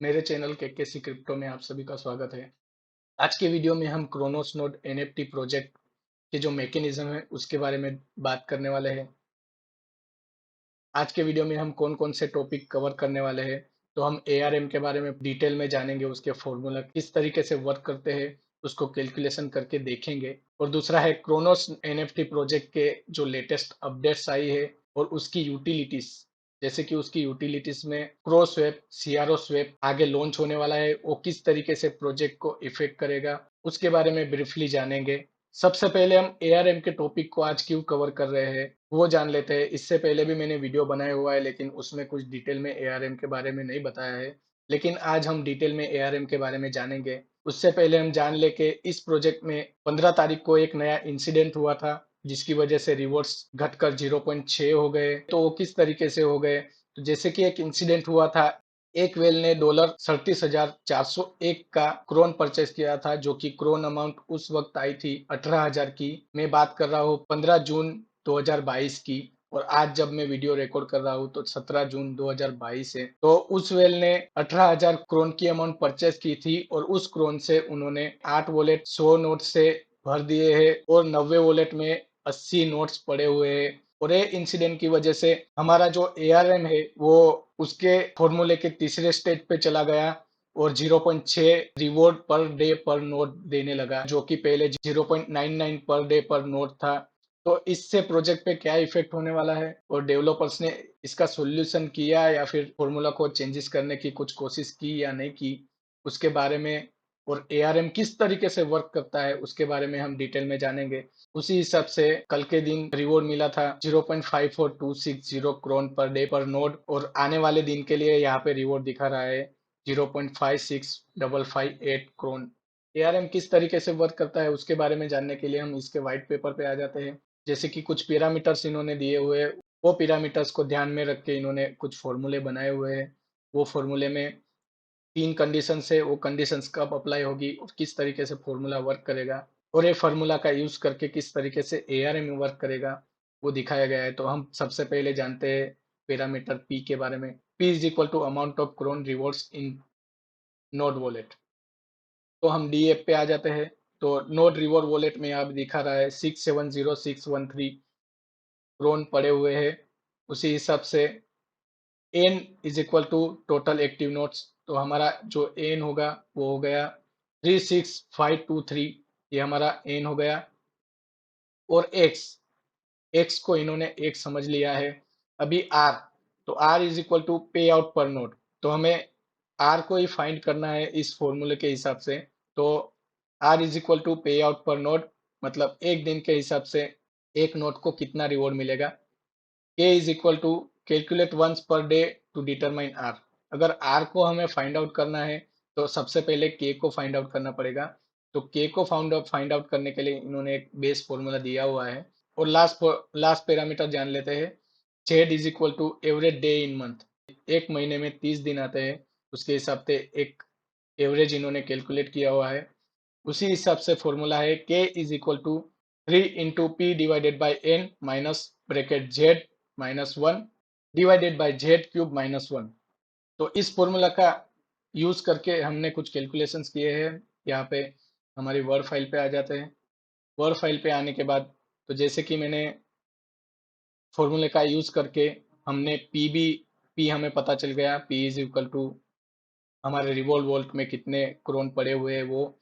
मेरे चैनल के सी क्रिप्टो में आप सभी का स्वागत है। आज के वीडियो में हम क्रोनोस नोड एनएफटी प्रोजेक्ट के जो मैकेनिज्म है उसके बारे में बात करने वाले हैं। आज के वीडियो में हम कौन कौन से टॉपिक कवर करने वाले हैं, तो हम एआरएम के बारे में डिटेल में जानेंगे, उसके फॉर्मूला किस तरीके से वर्क करते हैं उसको कैलकुलेशन करके देखेंगे। और दूसरा है क्रोनोस एनएफटी प्रोजेक्ट के जो लेटेस्ट अपडेट्स आई है और उसकी यूटिलिटीज, जैसे कि उसकी यूटिलिटीज में क्रो स्वैप, सीआरओ स्वैप आगे लॉन्च होने वाला है, वो किस तरीके से प्रोजेक्ट को इफेक्ट करेगा उसके बारे में ब्रीफली जानेंगे। सबसे पहले हम एआरएम के टॉपिक को आज क्यों कवर कर रहे हैं वो जान लेते हैं। इससे पहले भी मैंने वीडियो बनाया हुआ है, लेकिन उसमें कुछ डिटेल में एआरएम के बारे में नहीं बताया है, लेकिन आज हम डिटेल में एआरएम के बारे में जानेंगे। उससे पहले हम जान ले कि इस प्रोजेक्ट में 15 तारीख को एक नया इंसिडेंट हुआ था, जिसकी वजह से रिवॉर्ड्स घटकर 0.6 हो गए। तो वो किस तरीके से हो गए, तो जैसे कि एक इंसिडेंट हुआ था, एक वेल ने $37,401 का क्रोन परचेस किया था, जो कि क्रोन अमाउंट उस वक्त आई थी 18,000 की। मैं बात कर रहा हूँ 15 जून 2022 की, और आज जब मैं वीडियो रिकॉर्ड कर रहा हूँ तो 17 जून 2022 है। तो उस वेल ने 18,000 क्रोन की अमाउंट परचेस की थी, और उस क्रोन से उन्होंने 8 वॉलेट 100 नोट से भर दिए हैं, और 90 वॉलेट में 80 नोट्स पड़े हुए हैं। और ये इंसिडेंट की वजह से हमारा जो एआरएम है वो उसके फॉर्मूले के तीसरे स्टेज पे चला गया, और 0.6 रिवॉर्ड पर डे पर नोट देने लगा, जो कि पहले 0.99 पर डे पर नोट था। तो इससे प्रोजेक्ट पे क्या इफेक्ट होने वाला है, और डेवलपर्स ने इसका सोल्यूशन किया या फिर फॉर्मूला को चेंजेस करने की कुछ कोशिश की या नहीं की, उसके बारे में, और एआरएम किस तरीके से वर्क करता है उसके बारे में हम डिटेल में जानेंगे। उसी हिसाब से कल के दिन रिवॉर्ड मिला था 0.54260 क्रोन पर डे पर नोड, और आने वाले दिन के लिए यहाँ पे रिवॉर्ड दिखा रहा है 0.56558 क्रोन। एआरएम किस तरीके से वर्क करता है उसके बारे में जानने के लिए हम इसके व्हाइट पेपर पे आ जाते हैं। जैसे कि कुछ पैरामीटर्स इन्होंने दिए हुए हैं, वो पैरामीटर्स को ध्यान में रख के इन्होंने कुछ फॉर्मूले बनाए हुए हैं। वो फॉर्मूले में 3 कंडीशन है, वो कंडीशंस कब अप्लाई होगी और किस तरीके से फॉर्मूला वर्क करेगा, और ये फार्मूला का यूज करके किस तरीके से एआरएम वर्क करेगा वो दिखाया गया है। तो हम सबसे पहले जानते हैं पैरामीटर पी के बारे में। P is equal to amount of crown rewards in node wallet. तो हम डी एफ पे आ जाते हैं। तो नोड रिवॉर्ड वॉलेट में यहाँ दिखा रहा है 670613 क्रोन पड़े हुए हैं। उसी हिसाब से n is equal to total active nodes, तो हमारा जो एन होगा वो हो गया 36523, ये हमारा एन हो गया। और एक्स, एक्स को इन्होंने एक समझ लिया है। अभी आर, तो आर इज इक्वल टू पे आउट पर नोट, तो हमें आर को ही फाइंड करना है इस फॉर्मूले के हिसाब से। तो आर इज इक्वल टू पे आउट पर नोट, मतलब एक दिन के हिसाब से एक नोट को कितना रिवॉर्ड मिलेगा। K is equal to calculate once per day to determine r. अगर आर को हमें फाइंड आउट करना है तो सबसे पहले के को फाइंड आउट करना पड़ेगा। तो के को फाइंड आउट करने के लिए इन्होंने एक बेस फॉर्मूला दिया हुआ है। और लास्ट पैरामीटर जान लेते हैं। Z is equal to average day in month, एक महीने में 30 दिन आते हैं, उसके हिसाब से एक एवरेज इन्होंने कैलकुलेट किया हुआ है। उसी हिसाब से फॉर्मूला है k is equal to 3 × p divided by n minus bracket z minus one divided by z cube minus one. तो इस फॉर्मूला का यूज करके हमने कुछ कैलकुलेशंस किए हैं। यहाँ पे हमारी वर्ड फाइल पे आ जाते हैं। वर्ड फाइल पे आने के बाद, तो जैसे कि मैंने फॉर्मूले का यूज करके हमने पी हमें पता चल गया। पी इज इक्वल टू हमारे रिवॉल्व वोल्ट में कितने क्रोन पड़े हुए हैं वो।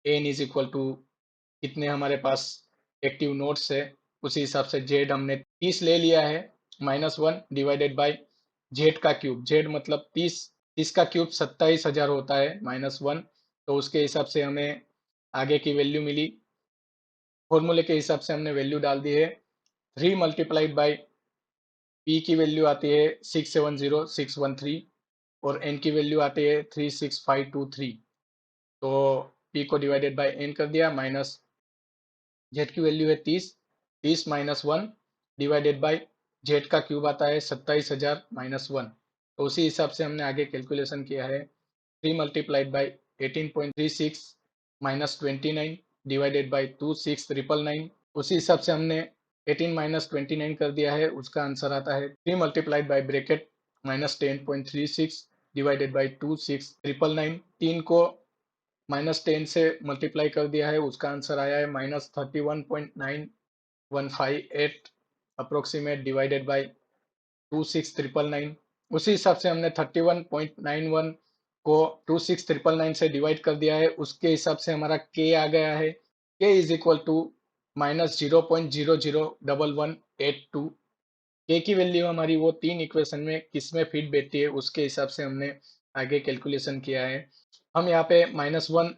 एन इज इक्वल टू कितने हमारे पास एक्टिव नोड्स है, उसी हिसाब से जेड हमने 30 ले लिया है, -1 डिवाइडेड बाई जेड का क्यूब। जेड मतलब 30, 30 का क्यूब 27,000 होता है, -1। तो उसके हिसाब से हमें आगे की वैल्यू मिली। फॉर्मूले के हिसाब से हमने वैल्यू डाल दी है। 3 मल्टीप्लाइड बाई पी की वैल्यू आती है 670613, और एन की वैल्यू आती है 36523। तो पी को डिवाइडेड बाई एन कर दिया, माइनस जेड की वैल्यू है 30, 30 minus one divided by Z का क्यूब आता है 27,000 माइनस वन। तो उसी हिसाब से हमने आगे कैलकुलेशन किया है। 3 multiplied by 18.36 minus 29 divided by 26,999। उसी हिसाब से हमने 18 माइनस 29 कर दिया है, उसका आंसर आता है 3 multiplied by bracket -10.36 divided by 26,999, 3 को -10 से मल्टीप्लाई कर दिया है, उसका आंसर आया है -31.9158 अप्रोक्सीमेट डिवाइडेड बाई 26,999। उसी हिसाब से हमने 31.91 को 26,999 से डिवाइड कर दिया है, उसके हिसाब से हमारा के आ गया है, के इज इक्वल टू -0.001182। के की वैल्यू हमारी वो तीन इक्वेशन में किस में फिट बैठती है, उसके हिसाब से हमने आगे कैलकुलेशन किया है। हम यहाँ पे -1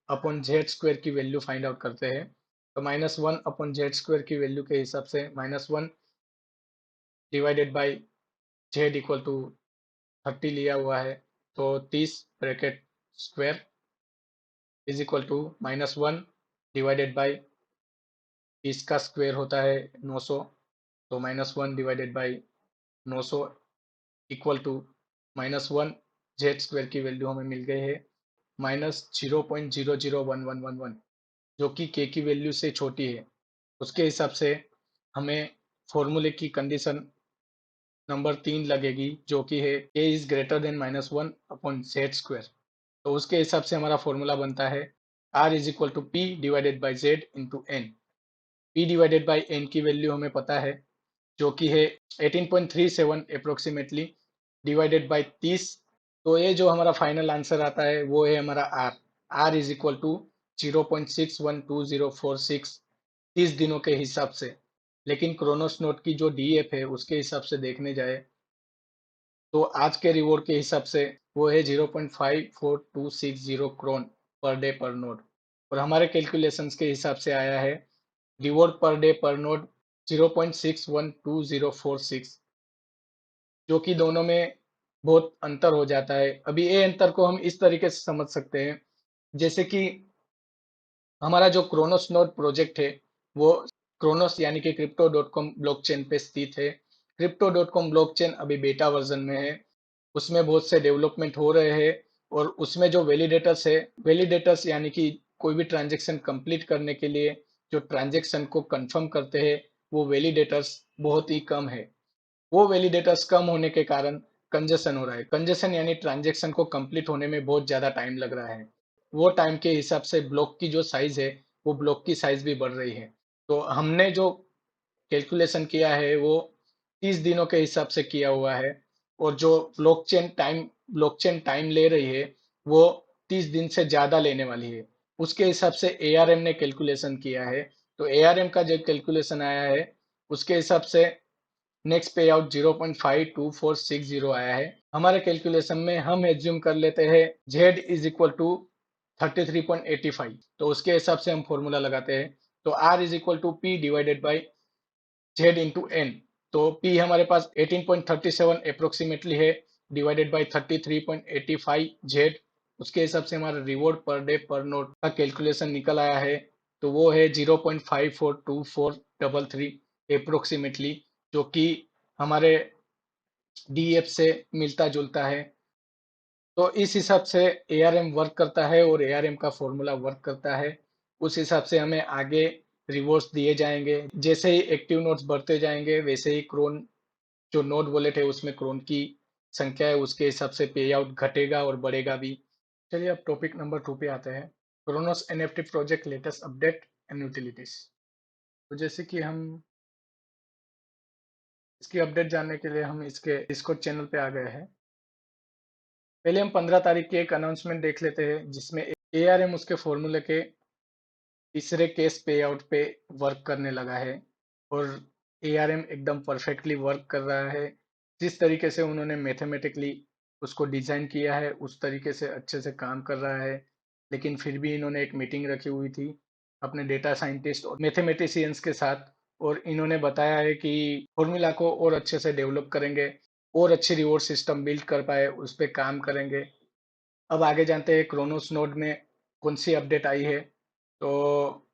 अपॉन जेड स्क्वायर की वैल्यू फाइंड आउट करते हैं। तो -1 अपॉन जेड स्क्वायर की वैल्यू के हिसाब से -1 divided by z equal to 30 लिया हुआ है, तो 30 bracket square is equal to -1 divided by 30 का स्क्वायर होता है 900, तो -1 divided by 900 equal to -1 z square की वैल्यू हमें मिल गई है -0.001111, जो कि के की वैल्यू से छोटी है। उसके हिसाब से हमें फॉर्मूले की कंडीशन नंबर 3 लगेगी, जो कि है k is greater than -1 upon z square. तो उसके हिसाब से हमारा फॉर्मूला बनता है r is equal to P divided by z into n. P divided by n की वैल्यू हमें पता है, जो कि है 18.37 अप्रोक्सीमेटली डिवाइडेड बाई 30। तो ये जो हमारा फाइनल आंसर आता है वो है हमारा r. R is equal to 0.612046 30 दिनों के हिसाब से। लेकिन क्रोनोस नोट की जो डीएफ है उसके हिसाब से देखने जाए तो आज के रिवॉर्ड के हिसाब से वो है 0.54260 क्रोन पर डे पर नोड, और हमारे कैलकुलेशंस के हिसाब से आया है रिवॉर्ड पर डे पर नोड 0.612046, जो कि दोनों में बहुत अंतर हो जाता है। अभी ये अंतर को हम इस तरीके से समझ सकते हैं, जैसे कि हमारा जो क्रोनोस नोड प्रोजेक्ट है वो क्रोनोस यानी कि crypto.com ब्लॉकचेन पे स्थित है। crypto.com ब्लॉकचेन अभी बेटा वर्जन में है, उसमें बहुत से डेवलपमेंट हो रहे हैं, और उसमें जो वैलिडेटर्स है, वैलिडेटर्स यानी कि कोई भी ट्रांजेक्शन कंप्लीट करने के लिए जो ट्रांजेक्शन को कंफर्म करते हैं, वो वैलिडेटर्स बहुत ही कम है। वो वैलिडेटर्स कम होने के कारण कंजेशन हो रहा है। कंजेशन यानी ट्रांजेक्शन को कंप्लीट होने में बहुत ज़्यादा टाइम लग रहा है। वो टाइम के हिसाब से ब्लॉक की जो साइज है, वो ब्लॉक की साइज भी बढ़ रही है। तो हमने जो कैलकुलेशन किया है वो 30 दिनों के हिसाब से किया हुआ है, और जो ब्लॉकचेन टाइम ले रही है वो 30 दिन से ज़्यादा लेने वाली है। उसके हिसाब से एआरएम ने कैलकुलेशन किया है। तो एआरएम का जो कैलकुलेशन आया है उसके हिसाब से नेक्स्ट पे आउट 0.52460 आया है। हमारे कैलकुलेशन में हम एज्यूम कर लेते हैं z इज इक्वल टू 33.85, तो उसके हिसाब से हम फॉर्मूला लगाते हैं। तो r is equal to P divided by z into N. तो p हमारे पास 18.37 अप्रोक्सीमेटली है डिवाइडेड बाई 33.85 z। उसके हिसाब से हमारा रिवॉर्ड पर डे पर नोट का कैलकुलेशन निकल आया है, तो वो है 0.542433 अप्रोक्सीमेटली, जो कि हमारे डीएफ से मिलता जुलता है। तो इस हिसाब से एआरएम वर्क करता है और एआरएम का फॉर्मूला वर्क करता है। उस हिसाब से हमें आगे रिवॉर्ड्स दिए जाएंगे। जैसे ही एक्टिव नोड्स बढ़ते जाएंगे वैसे ही क्रोन जो नोड वॉलेट है उसमें क्रोन की संख्या है उसके हिसाब से पे आउट घटेगा और बढ़ेगा भी। चलिए अब टॉपिक नंबर 2 पे आते हैं, Kronos NFT project latest update and utilities. तो जैसे कि हम इसकी अपडेट जानने के लिए हम इसके डिस्कॉर्ड चैनल पे आ गए हैं। पहले हम 15 तारीख की एक अनाउंसमेंट देख लेते हैं जिसमें एआरएम उसके फॉर्मूले के तीसरे केस पे आउट पे वर्क करने लगा है, और एआरएम एकदम परफेक्टली वर्क कर रहा है। जिस तरीके से उन्होंने मैथमेटिकली उसको डिज़ाइन किया है उस तरीके से अच्छे से काम कर रहा है। लेकिन फिर भी इन्होंने एक मीटिंग रखी हुई थी अपने डेटा साइंटिस्ट और मैथमेटिशियंस के साथ, और इन्होंने बताया है कि फॉर्मूला को और अच्छे से डेवलप करेंगे और अच्छी रिवॉर्ड सिस्टम बिल्ड कर पाए उस पर काम करेंगे। अब आगे जानते हैं क्रोनोस नोड में कौन सी अपडेट आई है। तो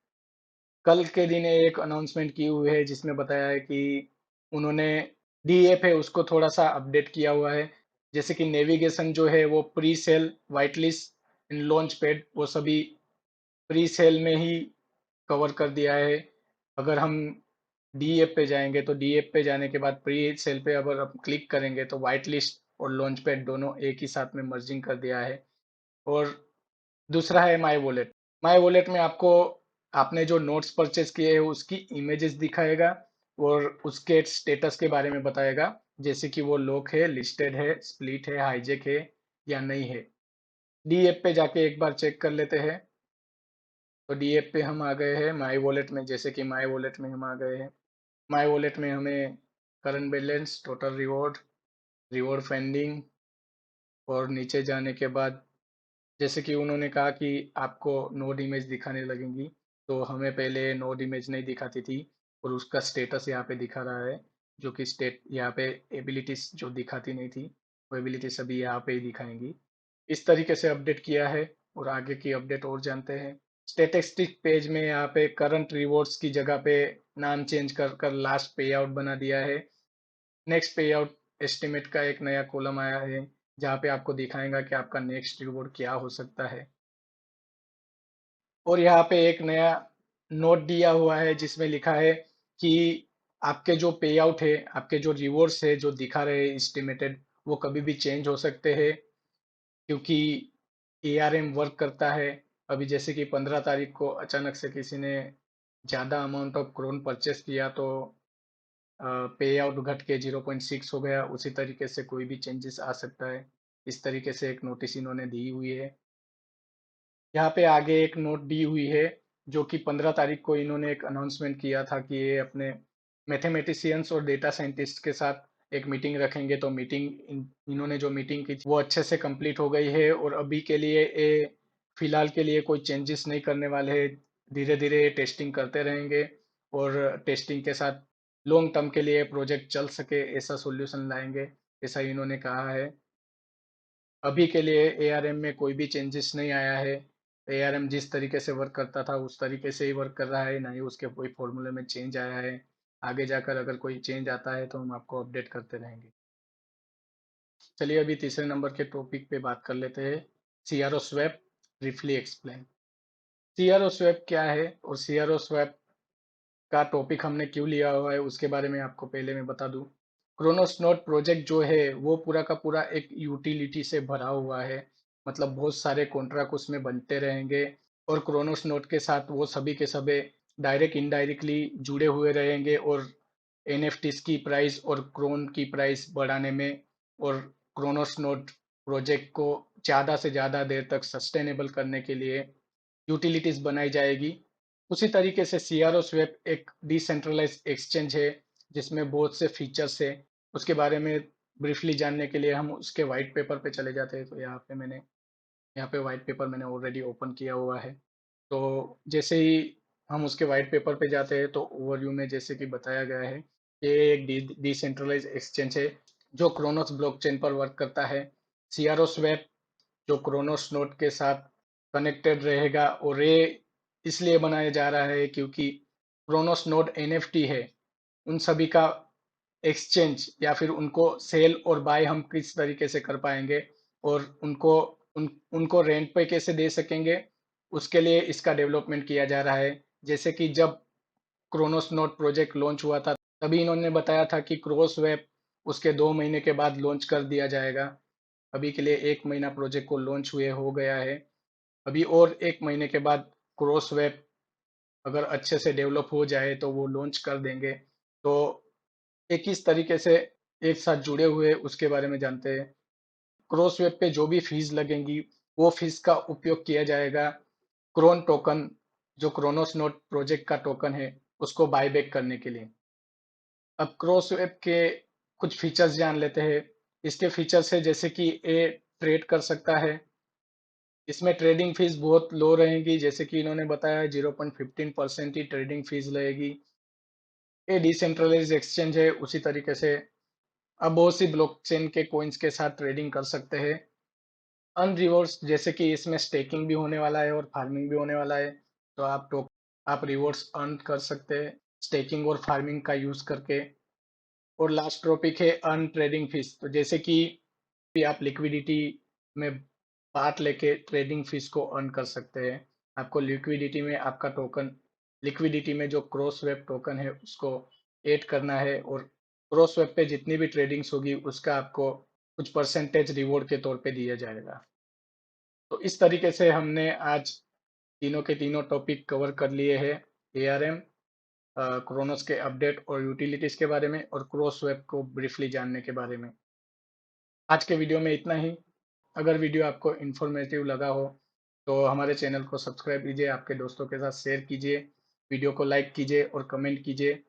कल के दिन एक अनाउंसमेंट की हुई है जिसमें बताया है कि उन्होंने डीएफ है उसको थोड़ा सा अपडेट किया हुआ है। जैसे कि नेविगेशन जो है वो pre sale white list in launch pad वो सभी प्री सेल में ही कवर कर दिया है। अगर हम डीएफ पे जाएंगे तो डीएफ पे जाने के बाद प्री सेल पे अगर हम क्लिक करेंगे तो वाइट लिस्ट और लॉन्च पैड दोनों एक ही साथ में मर्जिंग कर दिया है। और दूसरा है माई वॉलेट। माई वॉलेट में आपको आपने जो नोट्स परचेज किए हैं उसकी इमेजेस दिखाएगा और उसके स्टेटस के बारे में बताएगा, जैसे कि वो लॉक है, लिस्टेड है, स्प्लिट है, हाईजेक है या नहीं है। डी ऐप पे जाके एक बार चेक कर लेते हैं। तो डी ऐप पे हम आ गए हैं माई वॉलेट में, जैसे कि माई वॉलेट में हम आ गए हैं। माई वॉलेट में हमें current balance, total reward, reward pending और नीचे जाने के बाद जैसे कि उन्होंने कहा कि आपको नोड इमेज दिखाने लगेंगी, तो हमें पहले नोड इमेज नहीं दिखाती थी और उसका स्टेटस यहाँ पे दिखा रहा है, जो कि स्टेट यहाँ पे एबिलिटीज जो दिखाती नहीं थी वो एबिलिटीज अभी यहाँ पे ही दिखाएंगी। इस तरीके से अपडेट किया है और आगे की अपडेट और जानते हैं। स्टेटिस्टिक पेज में यहाँ पे करंट रिवॉर्ड्स की जगह पे नाम चेंज कर कर लास्ट पे आउट बना दिया है। नेक्स्ट पे आउट एस्टिमेट का एक नया कॉलम आया है, जहाँ पे आपको दिखाएगा कि आपका नेक्स्ट रिवॉर्ड क्या हो सकता है। और यहाँ पे एक नया नोट दिया हुआ है जिसमें लिखा है कि आपके जो पे आउट है, आपके जो रिवॉर्ड्स है जो दिखा रहे हैं एस्टिमेटेड, वो कभी भी चेंज हो सकते हैं, क्योंकि एआरएम वर्क करता है। अभी जैसे कि 15 तारीख को अचानक से किसी ने ज़्यादा अमाउंट ऑफ क्रोन परचेस किया तो पे आउट घट के 0.6 हो गया, उसी तरीके से कोई भी चेंजेस आ सकता है। इस तरीके से एक नोटिस इन्होंने दी हुई है। यहाँ पे आगे एक नोट दी हुई है, जो कि 15 तारीख को इन्होंने एक अनाउंसमेंट किया था कि ये अपने मैथमेटिशियंस और डेटा साइंटिस्ट के साथ एक मीटिंग रखेंगे। तो इन्होंने जो मीटिंग की थी वो अच्छे से कंप्लीट हो गई है और अभी के लिए ये फिलहाल के लिए कोई चेंजेस नहीं करने वाले हैं। धीरे धीरे टेस्टिंग करते रहेंगे और टेस्टिंग के साथ लॉन्ग टर्म के लिए प्रोजेक्ट चल सके ऐसा सॉल्यूशन लाएंगे, ऐसा इन्होंने कहा है। अभी के लिए एआरएम में कोई भी चेंजेस नहीं आया है। एआरएम जिस तरीके से वर्क करता था उस तरीके से ही वर्क कर रहा है, ना ही उसके कोई फॉर्मूले में चेंज आया है। आगे जाकर अगर कोई चेंज आता है तो हम आपको अपडेट करते रहेंगे। चलिए अभी तीसरे नंबर के टॉपिक पे बात कर लेते हैं, CRO swap briefly explain. CRO swap क्या है और सीआरओ स्वैप का टॉपिक हमने क्यों लिया हुआ है उसके बारे में आपको पहले मैं बता दूं। क्रोनोस नोड प्रोजेक्ट जो है वो पूरा का पूरा एक यूटिलिटी से भरा हुआ है, मतलब बहुत सारे कॉन्ट्रैक्ट उसमें बनते रहेंगे और क्रोनोस नोड के साथ वो सभी के सभी डायरेक्ट इनडायरेक्टली जुड़े हुए रहेंगे और एनएफटीज की प्राइस और क्रोन की प्राइस बढ़ाने में और क्रोनोस नोड प्रोजेक्ट को ज़्यादा से ज़्यादा देर तक सस्टेनेबल करने के लिए यूटिलिटीज बनाई जाएगी। उसी तरीके से सीआरओ स्वेप एक डिसेंट्रलाइज एक्सचेंज है जिसमें बहुत से फीचर्स है। उसके बारे में ब्रीफली जानने के लिए हम उसके वाइट पेपर पे चले जाते हैं। तो यहाँ पे वाइट पेपर मैंने ऑलरेडी ओपन किया हुआ है। तो जैसे ही हम उसके वाइट पेपर पे जाते हैं तो ओवरव्यू में जैसे कि बताया गया है, ये एक डिसेंट्रलाइज एक्सचेंज है जो क्रोनोस ब्लॉकचेन पर वर्क करता है। सीआरओ स्वेप जो क्रोनोस नोड के साथ कनेक्टेड रहेगा और ये इसलिए बनाया जा रहा है क्योंकि क्रोनोस नोड एनएफटी है, उन सभी का एक्सचेंज या फिर उनको सेल और बाय हम किस तरीके से कर पाएंगे और उनको रेंट पे कैसे दे सकेंगे, उसके लिए इसका डेवलपमेंट किया जा रहा है। जैसे कि जब क्रोनोस नोड प्रोजेक्ट लॉन्च हुआ था तभी इन्होंने बताया था कि क्रॉस वेब उसके 2 महीने के बाद लॉन्च कर दिया जाएगा। अभी के लिए 1 महीना प्रोजेक्ट को लॉन्च हुए हो गया है। अभी और 1 महीने के बाद क्रॉस वेब अगर अच्छे से डेवलप हो जाए तो वो लॉन्च कर देंगे। तो ये किस तरीके से एक साथ जुड़े हुए उसके बारे में जानते हैं। क्रॉस वेब पे जो भी फीस लगेंगी वो फीस का उपयोग किया जाएगा क्रोन टोकन, जो क्रोनोस नोड प्रोजेक्ट का टोकन है, उसको बायबैक करने के लिए। अब क्रॉस वेब के कुछ फीचर्स जान लेते हैं। इसके फीचर्स है जैसे कि ए ट्रेड कर सकता है। इसमें ट्रेडिंग फीस बहुत लो रहेगी, जैसे कि इन्होंने बताया 0.15% ही ट्रेडिंग फीस लगेगी। ये डिसेंट्रलाइज एक्सचेंज है, उसी तरीके से अब बहुत सी ब्लॉकचेन के कॉइन्स के साथ ट्रेडिंग कर सकते हैं। अनरिवॉर्ड्स जैसे कि इसमें स्टेकिंग भी होने वाला है और फार्मिंग भी होने वाला है, तो आप रिवॉर्ड्स अर्न कर सकते हैं स्टेकिंग और फार्मिंग का यूज करके। और लास्ट टॉपिक है अर्न ट्रेडिंग फीस। तो जैसे कि भी आप लिक्विडिटी में पार्ट लेके ट्रेडिंग फीस को अर्न कर सकते हैं। आपको लिक्विडिटी में आपका टोकन, लिक्विडिटी में जो क्रॉस वेब टोकन है उसको ऐड करना है और क्रॉस वेब पे जितनी भी ट्रेडिंग्स होगी उसका आपको कुछ परसेंटेज रिवॉर्ड के तौर पे दिया जाएगा। तो इस तरीके से हमने आज तीनों के तीनों टॉपिक कवर कर लिए हैं। एआरएम, क्रोनोस के अपडेट और यूटिलिटीज के बारे में, और क्रॉसवेब को ब्रीफली जानने के बारे में। आज के वीडियो में इतना ही। अगर वीडियो आपको इन्फॉर्मेटिव लगा हो तो हमारे चैनल को सब्सक्राइब कीजिए, आपके दोस्तों के साथ शेयर कीजिए, वीडियो को लाइक कीजिए और कमेंट कीजिए।